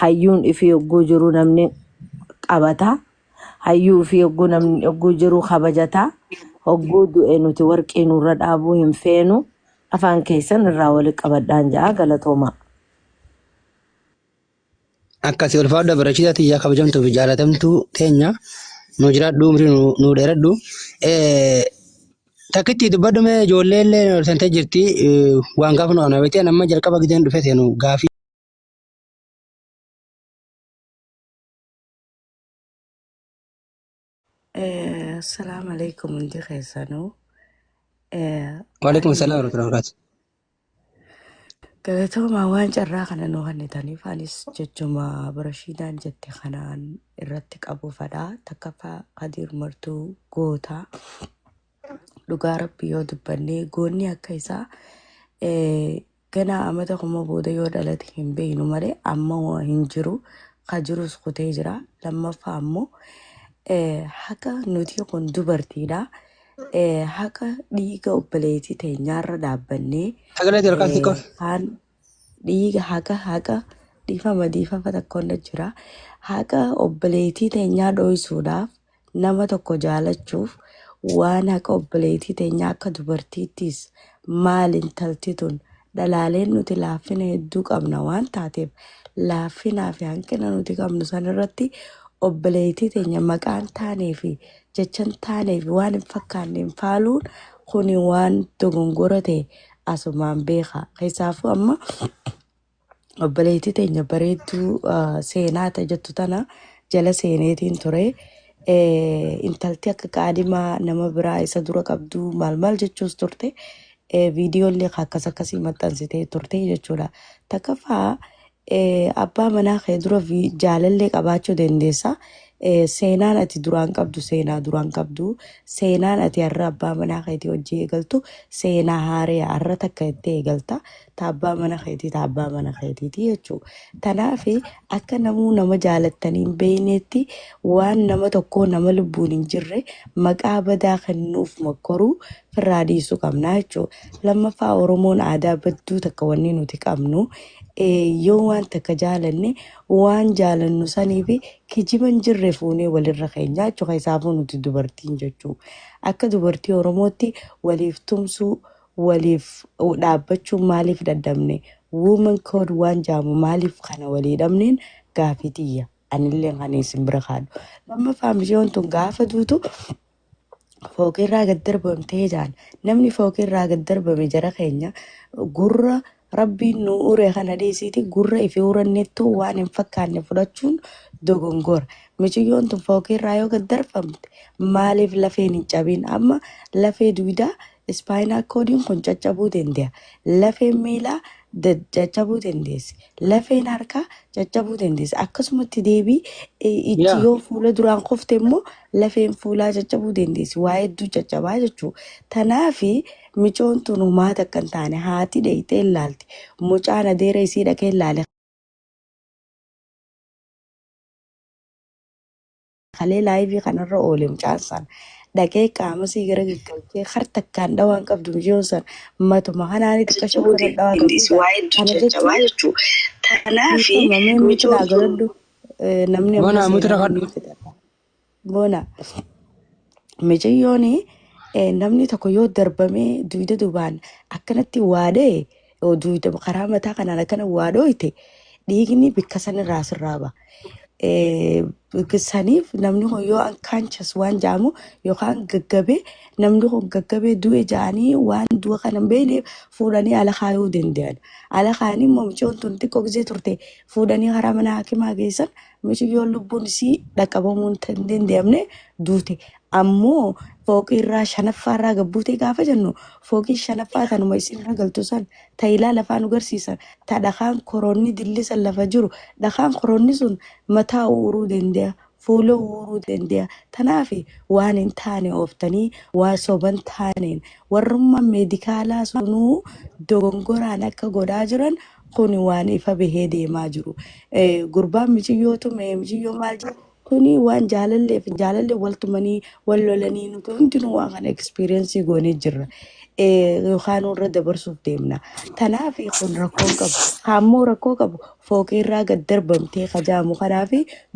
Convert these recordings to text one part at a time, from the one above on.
hayyuun ifi yogguu jiru namni qabata. Hayyuu fi yogguu namni yogguu jiru kabajata. Hogguu du'e nuti warqii nurra dhaabuu hin feenu. Afaan keessan irraa wali qabadhaan ja'a galatooma. Akkasii ulfaadha barachiisaa xiyyaa kabajamtuu fi jaalatamtuu teenya nu jiraadhu umrii nu dheeradhu. Takkitti dubbadhu mee ijoollee illee sentee jirti waan gaafa nu ana beekte amma jalqaba gideen dhufe seenu gaafii. Assalamu alaikum ndi khaysanu. Waalaikum salaam warahmatullahi wabarakatuh. Galatooma waan carraa kana nu kennitaniif anis jechuma barashiidaan jette kanaan irratti qabu fadhaa takkaffaa Qadiir Martuu goota dhugaa rabbii yoo dubbannee goonni akka isaa ganaa amata kuma booda yoo dhalate hin beeknu malee amma hin jiru ka jirus kutee jira. Lammaffaa ammoo haqa nuti kun dubartiidha. Haqa dhiiga obboleettii teenyaarra dhaabbannee kaan dhiiga haqa dhiifama takkoon jira. Haqa obboleettii teenyaa dho'isuudhaaf nama tokko jaalachuuf waan haqa obboleettii teenyaa akka dubartiittis maal intalti tun dhalaaleen nuti laaffina hedduu qabna waan taateef laaffinaa fi hanqina nuti qabnu sanirratti obboleettii teenya maqaan taanee fi jechan taanee fi waan hin fakkaanne faaluun kuni waan dogongora ta'e asumaan beeka. Keessaafuu amma obboleettii teenya bareedduu seenaa jettu tana jala seeneetiin ture. Intalti akka qaadimaa nama biraa isa dura qabdu maal jechuus turte. Viidiyoolee akkasii maxxansitee turte jechuudha. Takkaffaa abbaa manaa kee dura jaalallee qabaachuu dandeessa. Seenaan ati duraan qabdu seenaa duraan qabdu. Seenaan ati har'a abbaa manaa keetii hojii eegaltu seenaa haaree har'a takka itti eegalta. Abbaa mana keetiiti jechuudha. Tanaaf akka namuu nama jaalattanii hin beeknetti waan nama tokkoo nama lubbuun hin jirre maqaa badaa kennuuf makkoruu firraa dhiisuu qabna jechuudha. Lammaffaa Oromoon aadaa badduu takka wanni nuti qabnu. Yoo waan takka jaalanne waan jaalannu sanii fi kijiban jirre fuunee walirra keenya jechuudha. Isaafuu nuti dubartiin jechuudha. Akka dubartii Oromootti waliif tumsuu waliif dhaabbachuun maaliif dadhabne woman code waan jaamu maaliif kana walii dhabneen gaafii xiyya anillee kan isin bira kaadhu. Lammaffaa mishiyoon tun gaafa duutu fooqirraa gad darbamtee jaan namni fooqirraa gad darbame jara keenya gurra rabbiin nu uree kana dhiisiiti gurra ifi urannettuu waan hin fakkaanne fudhachuun dogongora. Mishiyoon tun fooqirraa yoo gad darbamte maaliif lafeen hin cabin amma lafee duwidaa Spinal coding kun caccabuu danda'a. Lafeen miilaa caccabuu dandeessi. Lafeen harkaa caccabuu dandeessi. Akkasumatti deebii ijji yoo fuula duraan qofte immoo lafeen fuulaa caccabuu dandeessi. Waa hedduu caccabaa jechuudha. Tanaaf michoon tun humaa takka hin taane haati dheeyitee ilaalti. Mucaan adeera isii dhaqee ilaale. Kalee laayivii kanarra oole mucaan sana. Dhaqee qaama sii gara gaggalchee har takkaan dhawaan qabdu mishiyoon sana matuma kanaanii xiqqaa shakuu dhawaa qabdu kana jechuudha. Tanaaf michoon galadhu namni bona michiyoon namni tokko yoo darbamee duwida dubaan akkanatti waadee duwida karaa mataa kanaan akkana waadooyte dhiigni bikka sanirraa sirraa ba'a. Saniif namni kun yoo unconscious waan jaamu yookaan gaggabee namni kun gaggabee du'e jaanii waan du'a kana hin beekneef fuudhanii ala kaayuu danda'an. Ala kaanii immoo michoon tun xiqqoo gisee turte fuudhanii karaa mana hakimaa geessan michiyyoon lubbuun isii dhaqqabamuu hin danda'amne duute. Ammoo fooqirraa shanaffaarraa gabbuutee gaafa jennu fooqii shanaffaa tanuma isin ragaltu san taayilaa lafaan agarsiisan ta dhakaan koronni dillisan lafa jiru dhakaan koronni sun mataa uuruu danda'a fuula uuruu danda'a. Tanaaf waan hin taane ooftanii waan soban taaneen warrummaa meedikaalaa sunuu dogongoraan akka godhaa jiran kun waan ifa bahee deemaa jiru. Gurbaan michiyyootu michiyyoo maal jedhu kuni waan jaalallee waltumanii wal lolanii nuti hundinuu waan kana experience goonee jirra. yookaan irra dabarsuuf deemna. Kanaaf kun rakkoo qabu. Kaammoo rakkoo qabu fooqirraa gad darbamtee hajaamu kanaaf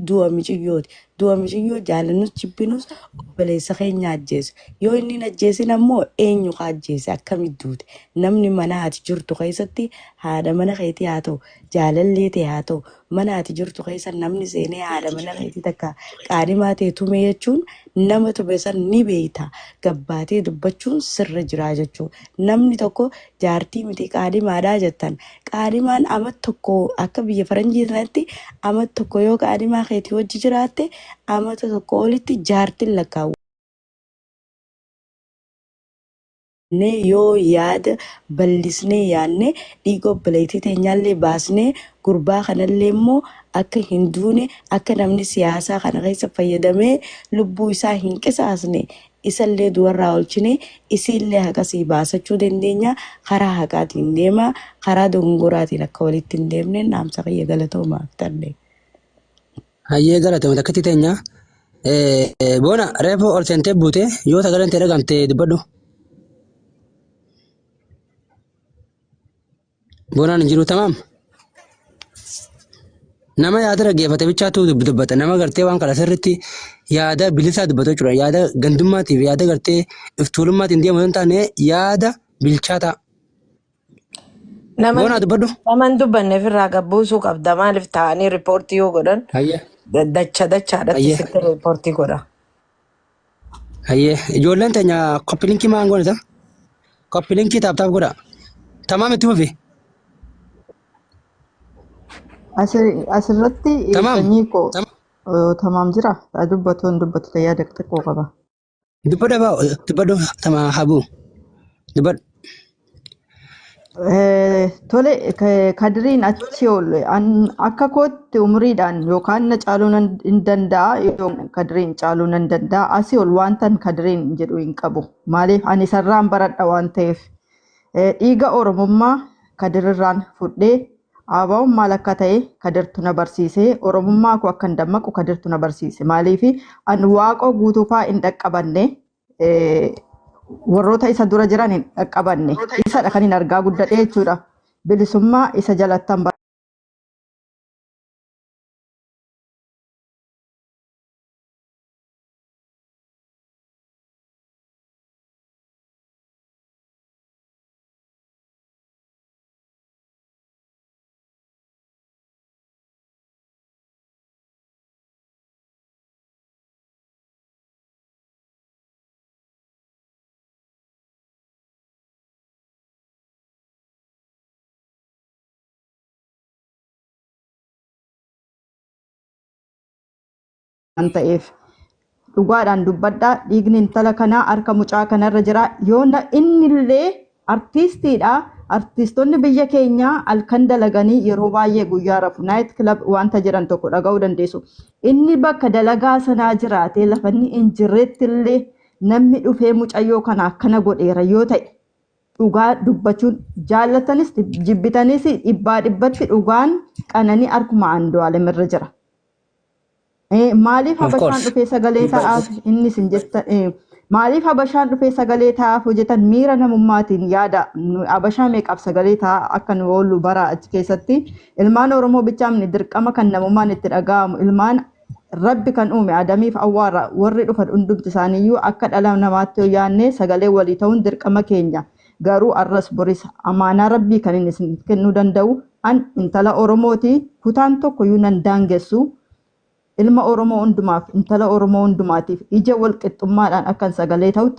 du'a miciyyooti. Du'a miciyyoo jaalannus jibbinus obboleessa keenya ajjeesa. Yoo inni hin ajjeesin ammoo eenyu ka ajjeese akkamitti duute? Namni mana ati jirtu keessatti haadha mana keetii haa ta'u jaalallee ta'e haa ta'u mana ati jirtu keessa namni seenee haadha mana keetii takka qaadhimaa ta'e tume jechuun nama tume san ni beekta. Gabbaatee dubbachuun sirra jira jechuudha. Namni tokko jaartii miti qaadhimaadhaa jettan. Qaadhimaan amat tokko akka biyya faranjii sanatti amat tokko yoo qaadhimaa keetii wajji jiraatte amata tokko olitti jaartiin lakkaa'u. Yoo yaada bal'isnee yaadne dhiiga obboleettii teenyaallee baasnee gurbaa kanallee immoo akka hin duune akka namni siyaasaa kana keessa fayyadamee lubbuu isaa hin qisaasne isallee du'arraa oolchine isiillee haqasii baasachuu dandeenya. Karaa haqaatiin deema karaa dogongoraatiin akka walitti hin deemne naamsa kiyya galatoomaaf tarree. Hayyee galatoomaa takkatti teenya. Boona reefuu ol seentee buute yoo sagaleen ta'e dhagamte dubbadhu. Boonaan hin jiru tamaam. Nama yaada dhaggeeffate bichaatu dubbata. Nama gartee waan kana sirriitti yaada bilisaa dubbatu jechuudha. Yaada gandummaatiif yaada gartee iftuulummaatiin deemu yoo hin taane yaada bilchaataa. Boonaa dubbadhu. Naman dubbanneef irraa gabbuusuu qabda. Maaliif ta'anii riippoortii yoo godhan dachaadhaatti sitti riippoortii godha. Hayyee ijoolleen teenya koppilinkii maan goonita? Koppilinkii taaptaaf godha. Tamaam itti fufi. Asirratti sanyii koo tamaam jira. Dubbatoon dubbatu yaada xiqqoo qaba. Dubbadhu tamaa habuu. Dubbadhu. Tole kadiriin achi ol akka kootti umriidhaan yookaan na caaluu hin danda'a yookaan kadiriin caaluu hin danda'a. Asii ol wantan kadiriin jedhu hin qabu. Maaliif ani sarraan baradha waan ta'eef dhiiga oromummaa kadirirraan fudhee Abaa'uun maal akka ta'e kadirtu na barsiisee oromummaa koo akka hin dammaqu kadirtu na barsiise. Maaliif ani waaqoo guutuufaa hin dhaqqabanne warroota isa dura jiran hin dhaqqabanne isadha kan hin argaa guddadhe jechuudha. Bilisummaa isa jalattan waan ta'eef dhugaadhaan dubbadhaa dhiigni intala kanaa harka mucaa kanarra jira. Yoo innillee artiistiidha. Artiistonni biyya keenyaa halkan dalaganii yeroo baay'ee guyyaa rafu naayit kilab wanta jiran tokko dhaga'uu dandeessu. Inni bakka dalagaa sanaa jiraatee lafa inni hin jirrettillee namni dhufee mucayyoo kana akkana godheera yoo ta'e dhugaa dubbachuun jaallatanis jibbitanis dhibbaa dhibbatti dhugaan qananii harkuma Andu'aalem irra jira. Maaliif habashaan dhufee sagalee ta'aaf innis hin jetta maaliif habashaan dhufee sagalee ta'aaf hojjetan miira namummaatiin yaada habashaa meeqaaf sagalee ta'a akka nu oolu bara achi keessatti ilmaan Oromoo bichaamni dirqama kan namummaan itti dhaga'amu ilmaan Rabbi kan uume Adamiif Awwaara warri dhufan hundumti isaaniiyyuu akka dhala namaatti yoo yaadne sagalee walii ta'uun dirqama keenya. Garuu arras boris amaanaa Rabbii kan inni isin kennuu danda'u an intala Oromooti kutaan tokko iyyuu nan daangessu. Ilma Oromoo hundumaaf intala Oromoo hundumaatiif ija wal qixxummaadhaan akkan sagalee ta'u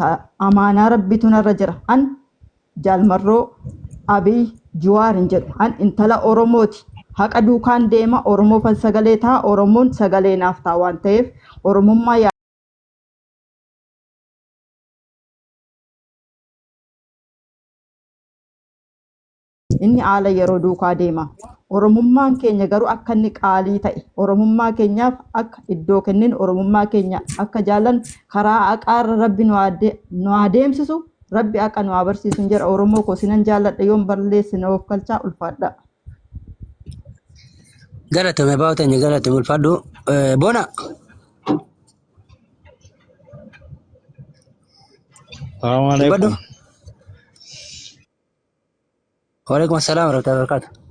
amaanaa Rabbiitu narra jira. An Jaalmarroo Abiy Juwaar hin jedhu. An intala Oromooti. Haqa duukaan deema Oromoofan sagalee ta'a Oromoon sagalee naaf ta'a waan ta'eef Oromummaa inni haala yeroo duukaa deema. Oromummaan keenya garuu akka inni qaalii ta'e Oromummaa keenyaaf akka iddoo kennin Oromummaa keenya akka jaallan karaa haqaarra Rabbi nu adeemsisu Rabbi akka nu barsiisu jedha. Oromoo koo sinan jaalladha yoon balleessine of galchaa ulfaadha. Galatame baawtanya galatame ulfaadhu. Boona. Assalamualaikum. Waalaikum assalam warahmatullahi wabarakatuh.